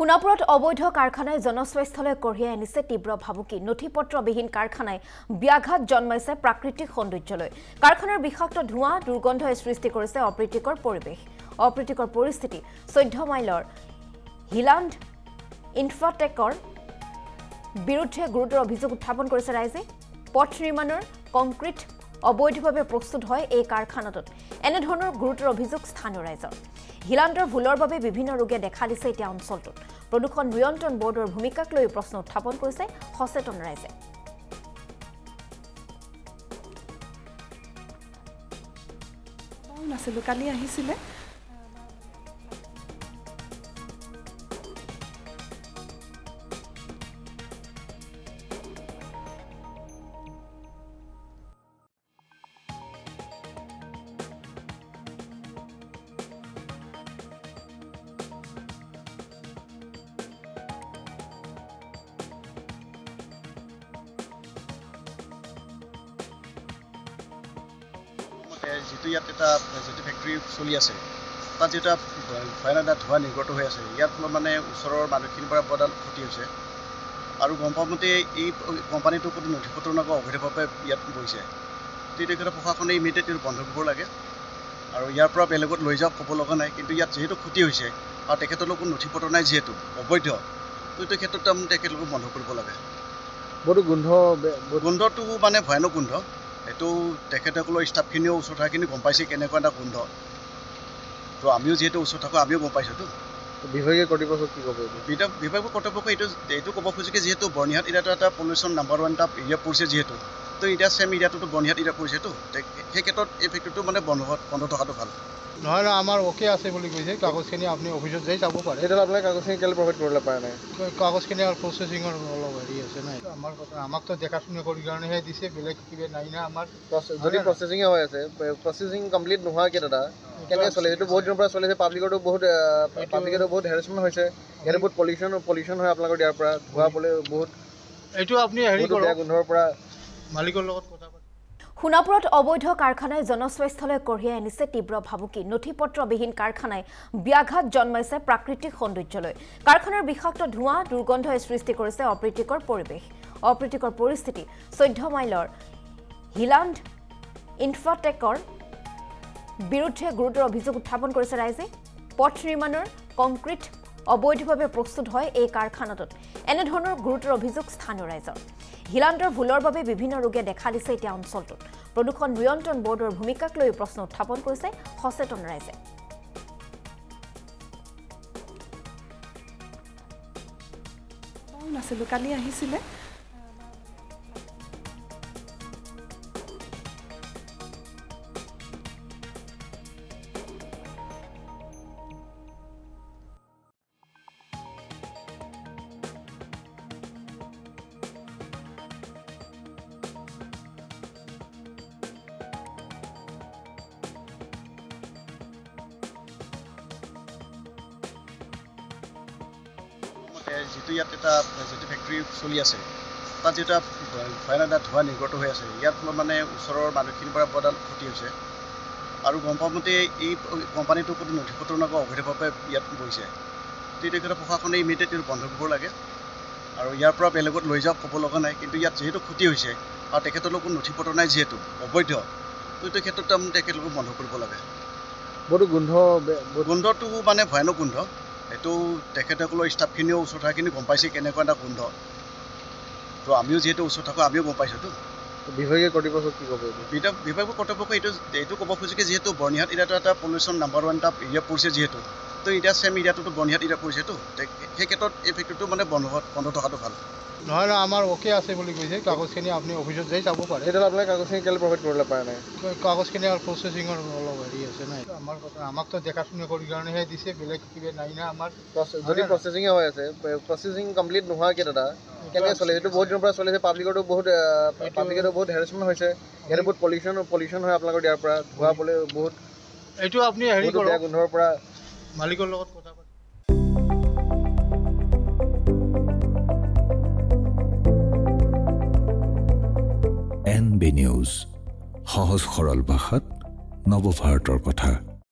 সোণাপুৰত অবৈধ কাৰখানাই জনস্বাস্থ্যলৈ কঢ়িয়াই আনিছে তীব্ৰ ভাবুকি নথিপত্ৰবিহীন কাৰখানাই ব্যাঘাত জন্মাইছে প্ৰাকৃতিক সৌন্দৰ্যলৈ কাৰখানাৰ বিষাক্ত ধোঁৱা দুৰ্গন্ধই সৃষ্টি কৰিছে অপ্ৰীতিকৰ পৰিৱেশ অপ্ৰীতিকৰ পৰিস্থিতি 14 মাইলৰ হিলাণ্ড ইনফ্ৰাটেকৰ বিৰুদ্ধে গুৰুতৰ অভিযোগ উত্থাপন কৰিছে ৰাইজে পথ নিৰ্মাণৰ কংক্ৰিট অবৈধভাৱে প্ৰস্তুত হয় এই কাৰখানাটোত এনে ধৰণৰ গুৰুতৰ অভিযোগ স্থানীয় ৰাইজৰ হিলাণ্ডৰ ভুলৰ বাবে বিভিন্ন ৰোগে দেখা দিছে এতিয়া অঞ্চলটোত প্ৰদূষণ নিয়ন্ত্ৰণ বৰ্ডৰ ভূমিকাক লৈ প্ৰশ্ন উত্থাপন কৰিছে সচেতন ৰাইজে নাছিলো কালি আহিছিলে যেটো ইয়াত এটা যেটো ফ্যাক্টৰি চলি আছে তাত যেটা ভয়ানক ধোঁৱা নিৰ্গত হৈ আছে ইয়াৰ ফলত মানে ওচৰৰ মানুহখিনিৰ পৰা বদাল ক্ষতি হৈছে আৰু গম পোৱা মতে এই কোম্পানীটোৰ কোনো নথিপত্ৰ নগৰ অবৈধভাৱে ইয়াত বহিছে তেতিয়াৰ প্ৰশাসনে ইমিডিয়েটলি বন্ধ কৰিব লাগে আৰু ইয়াৰ পৰা বেলেগত লৈ যাওক ক'ব লগা নাই কিন্তু ইয়াত যেহেতু ক্ষতি হৈছে আৰু তেখেতলোকৰ কোনো নথিপত্ৰ নাই যেহেতু অবৈধ তো এইটো ক্ষেত্ৰত তেখেতলোকক বন্ধ কৰিব লাগে বহুতো গোন্ধটো মানে ভয়ানক গোন্ধ এইটো তেখেতসকলৰ ষ্টাফখিনিও ওচৰত থকাখিনি গম পাইছে কেনেকুৱা এটা গোন্ধ তো আমিও যেহেতু ওচৰত থাকোঁ আমিও গম পাইছোঁতো বিভাগীয় কৰ্তৃপক্ষ কি ক'ব বিভাগীয় কৰ্তৃপক্ষ এইটো ক'ব খোজে যিহেতু বৰ্ণিহাট এৰিয়াটো এটা পলিউশ্যন নাম্বাৰ 1 এটা এৰিয়া পৰিছে যিহেতু তো এতিয়া চেম এৰিয়াটোতো বৰ্ণিহাট এৰিয়া পৰিছেতো সেই ক্ষেত্ৰত এই ফেক্টৰীটো মানে বন্ধ থকাটো ভাল নহয় আমাৰ অ'কে আছে বুলি কৈছে কাগজখিনি আপুনি অফিচত যাই যাব পাৰে সেইটো আপোনাক কাগজখিনি কেলে প্ৰভাইড কৰিবলৈ পাৰে নাই কাগজখিনি আৰু প্ৰচেছিঙৰ অলপ হেৰি আছে নাই আমাৰ কথা আমাকতো দেখাশুনি কৰি কাৰণেহে দিছে বেলেগ কিবা নাই না আমাৰ যদি প্ৰচেছিঙে হৈ আছে প্ৰচেছিং কমপ্লিট নোহোৱাকৈ দাদা কেনেকৈ চলে এইটো বহুত দিনৰ পৰা চলিছে পাব্লিকতো বহুত হেৰেছমেণ্ট হৈছে ইয়াতে বহুত পলিউশ্যন হয় আপোনালোকৰ ইয়াৰ পৰা ধোঁৱা বোলে বহুত এইটো আপুনি হেৰি কৰক গোন্ধৰ পৰা মালিকৰ লগত কথা সোণাপুৰত অবৈধ কাৰখানাই জনস্বাস্থ্যলৈ কঢ়িয়াই আনিছে তীব্ৰ ভাবুকি নথিপত্ৰবিহীন কাৰখানাই ব্যাঘাত জন্মাইছে প্ৰাকৃতিক সৌন্দৰ্যলৈ কাৰখানাৰ বিষাক্ত ধোঁৱা দুৰ্গন্ধই সৃষ্টি কৰিছে অপ্ৰীতিকৰ পৰিৱেশ অপ্ৰীতিকৰ পৰিস্থিতি 14 মাইলৰ হিলাণ্ড ইনফ্ৰাটেকৰ বিৰুদ্ধে গুৰুতৰ অভিযোগ উত্থাপন কৰিছে ৰাইজে পথ নিৰ্মাণৰ কংক্ৰিট অবৈধভাৱে প্ৰস্তুত হয় এই কাৰখানাটোত এনে ধৰণৰ গুৰুতৰ অভিযোগ স্থানীয় ৰাইজৰ হিলাণ্ডৰ ভুলৰ বাবে বিভিন্ন ৰোগে দেখা দিছে এতিয়া অঞ্চলটোত প্ৰদূষণ নিয়ন্ত্ৰণ বৰ্ডৰ ভূমিকাক লৈ প্ৰশ্ন উত্থাপন কৰিছে সচেতন ৰাইজে নাছিলো কালি আহিছিলে যেটো ইয়াত এটা যেটো ফ্যাক্টৰি চলি আছে তাত যেটা ভয়ানক ধোঁৱা নিৰ্গত হৈ আছে ইয়াৰ ফলত মানে ওচৰৰ মানুহখিনিৰ পৰা বদাল ক্ষতি হৈছে আৰু গম পোৱা মতে এই কোম্পানীটোৰ কোনো নথিপত্ৰ নগৰ অবৈধভাৱে ইয়াত বহিছে তেতিয়াৰ প্ৰশাসনে ইমিডিয়েটলি বন্ধ কৰিব লাগে আৰু ইয়াৰ পৰা বেলেগত লৈ যাওক ক'ব লগা নাই কিন্তু ইয়াত যেহেতু ক্ষতি হৈছে আৰু তেখেতলোকৰ কোনো নথিপত্ৰ নাই যেহেতু অবৈধ তো এইটো ক্ষেত্ৰত তেখেতলোকক বন্ধ কৰিব লাগে বহুতো গোন্ধটো মানে ভয়ানক গোন্ধ এইটো তেখেতসকলৰ ষ্টাফখিনিও ওচৰত থকাখিনি গম পাইছে কেনেকুৱা এটা গোন্ধ তো আমিও যেহেতু ওচৰত থাকোঁ আমিও গম পাইছোঁতো বিভাগীয় কৰ্তৃপক্ষ কি ক'ব বিভাগীয় কৰ্তৃপক্ষ এইটো ক'ব খোজে যিহেতু বৰ্ণিহাট এৰিয়াটো এটা পলিউশ্যন নাম্বাৰ 1 এটা এৰিয়া পৰিছে যিহেতু তো এতিয়া চেম এৰিয়াটোতো বৰ্ণিহাট এৰিয়া পৰিছেতো সেই ক্ষেত্ৰত এই ফেক্টৰীটো মানে বন্ধ থকাটো ভাল নহয় আমাৰ অ'কে আছে বুলি কৈছে কাগজখিনি আপুনি অফিচত যাই যাব পাৰে সেইটো আপোনাক কাগজখিনি কেলে প্ৰভাইড কৰিবলৈ পাৰে নাই কাগজখিনি আৰু প্ৰচেছিঙৰ অলপ হেৰি আছে নাই আমাৰ কথা আমাকতো দেখাশুনি কৰি কাৰণেহে দিছে বেলেগ কিবা নাই না আমাৰ যদি প্ৰচেছিঙে হৈ আছে প্ৰচেছিং কমপ্লিট নোহোৱাকৈ দাদা কেনেকৈ চলে এইটো বহুত দিনৰ পৰা চলিছে পাব্লিকতো বহুত হেৰেছমেণ্ট হৈছে ইয়াতে বহুত পলিউশ্যন হয় আপোনালোকৰ ইয়াৰ পৰা ধোঁৱা বোলে বহুত এইটো আপুনি হেৰি কৰক গোন্ধৰ পৰা মালিকৰ লগত কথা NB News, সহজ সৰল ভাষাত নৱভাৰতৰ কথা।